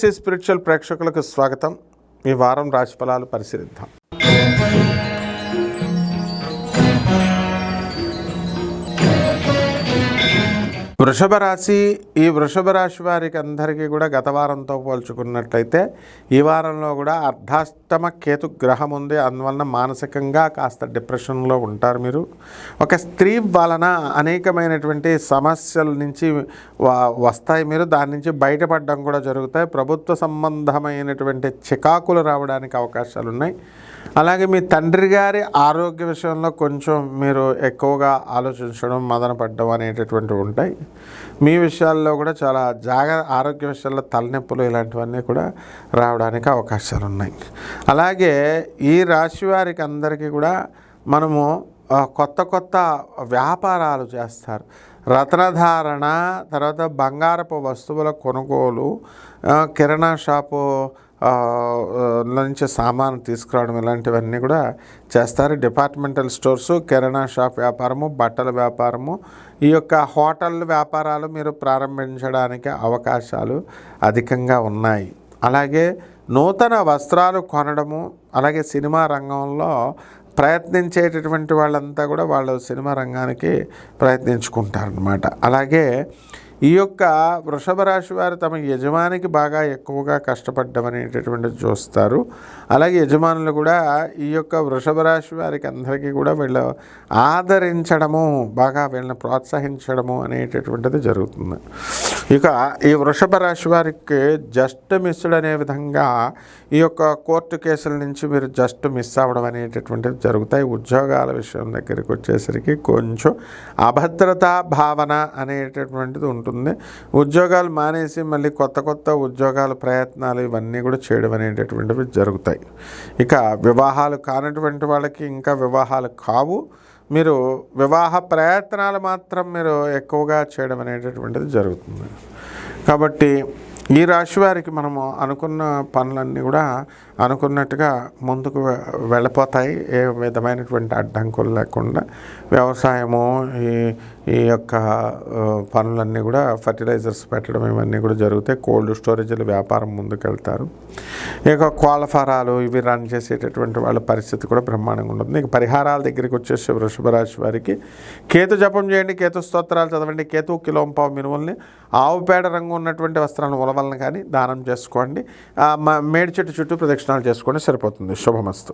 Viewers, ఈ spiritual ప్రేక్షకులకు స్వాగతం. ఈ వారం రాశి ఫలాలు పరిశీలిద్దాం. వృషభ రాశి. ఈ వృషభ రాశి వారికి అందరికీ కూడా గత వారంతో పోల్చుకున్నట్లయితే ఈ వారంలో కూడా అర్ధాష్టమ కేతు గ్రహం ఉంది. అందువలన మానసికంగా కాస్త డిప్రెషన్లో ఉంటారు. మీరు ఒక స్త్రీ వలన అనేకమైనటువంటి సమస్యల నుంచి వస్తాయి. మీరు దాని నుంచి బయటపడడం కూడా జరుగుతాయి. ప్రభుత్వ సంబంధమైనటువంటి చికాకులు రావడానికి అవకాశాలు ఉన్నాయి. అలాగే మీ తండ్రి గారి ఆరోగ్య విషయంలో కొంచెం మీరు ఎక్కువగా ఆలోచించడం, మదన పడ్డం అనేటటువంటివి ఉంటాయి. మీ విషయాల్లో కూడా చాలా ఆరోగ్య విషయాల్లో తలనొప్పులు ఇలాంటివన్నీ కూడా రావడానికి అవకాశాలు ఉన్నాయి. అలాగే ఈ రాశి వారికి అందరికీ కూడా మనము కొత్త వ్యాపారాలు చేస్తారు. రత్నధారణ, తర్వాత బంగారపు వస్తువుల కొనుగోలు, కిరాణా షాపు నుంచి సామాను తీసుకురావడం ఇలాంటివన్నీ కూడా చేస్తారు. డిపార్ట్మెంటల్ స్టోర్సు, కిరాణా షాప్ వ్యాపారము, బట్టల వ్యాపారము, ఈ యొక్క హోటల్ వ్యాపారాలు మీరు ప్రారంభించడానికి అవకాశాలు అధికంగా ఉన్నాయి. అలాగే నూతన వస్త్రాలు కొనడము, అలాగే సినిమా రంగంలో ప్రయత్నించేటటువంటి వాళ్ళంతా కూడా వాళ్ళు సినిమా రంగానికి ప్రయత్నించుకుంటారనమాట. అలాగే ఈ యొక్క వృషభ రాశి వారు తమ యజమానికి బాగా ఎక్కువగా కష్టపడ్డం అనేటటువంటిది చూస్తారు. అలాగే యజమానులు కూడా ఈ యొక్క వృషభ రాశి వారికి అందరికీ కూడా వీళ్ళు ఆదరించడము, బాగా వీళ్ళని ప్రోత్సహించడము అనేటటువంటిది జరుగుతుంది. ఇక ఈ వృషభ రాశి వారికి జస్ట్ మిస్డ్ అనే విధంగా ఈ యొక్క కోర్టు కేసుల నుంచి మీరు జస్ట్ మిస్ అవ్వడం అనేటటువంటిది జరుగుతాయి. ఉద్యోగాల విషయం దగ్గరికి వచ్చేసరికి కొంచెం అభద్రతా భావన అనేటటువంటిది ఉంటుంది. ఉద్యోగాలు మానేసి మళ్ళీ కొత్త ఉద్యోగాల ప్రయత్నాలు ఇవన్నీ కూడా చేయడం అనేటటువంటివి జరుగుతాయి. ఇక వివాహాలు కానటువంటి వాళ్ళకి ఇంకా వివాహాలు కావు. మీరు వివాహ ప్రయత్నాలు మాత్రం మీరు ఎక్కువగా చేయడం అనేటటువంటిది జరుగుతుంది. కాబట్టి ఈ రాశి వారికి మనము అనుకున్న పనులన్నీ కూడా అనుకున్నట్టుగా ముందుకు వెళ్ళిపోతాయి. ఏ విధమైనటువంటి అడ్డంకులు లేకుండా వ్యవసాయము, ఈ యొక్క పనులన్నీ కూడా ఫర్టిలైజర్స్ పెట్టడం ఇవన్నీ కూడా జరుగుతాయి. కోల్డ్ స్టోరేజ్ల వ్యాపారం ముందుకెళ్తారు. ఇక కోళ్ళ ఫారాలు ఇవి రన్ చేసేటటువంటి వాళ్ళ పరిస్థితి కూడా బ్రహ్మాండంగా ఉంటుంది. ఇక పరిహారాల దగ్గరికి వచ్చేసి వృషభ రాశి వారికి కేతు జపం చేయండి, కేతు స్తోత్రాలు చదవండి, కేతు కిలోంపావు మినుముల్ని ఆవు పేడ రంగు ఉన్నటువంటి వస్త్రాలను ఉలవలను కానీ దానం చేసుకోండి. మేడి చెట్టు చుట్టూ ప్రదక్షిణాలు చేసుకోండి, సరిపోతుంది. శుభమస్తు.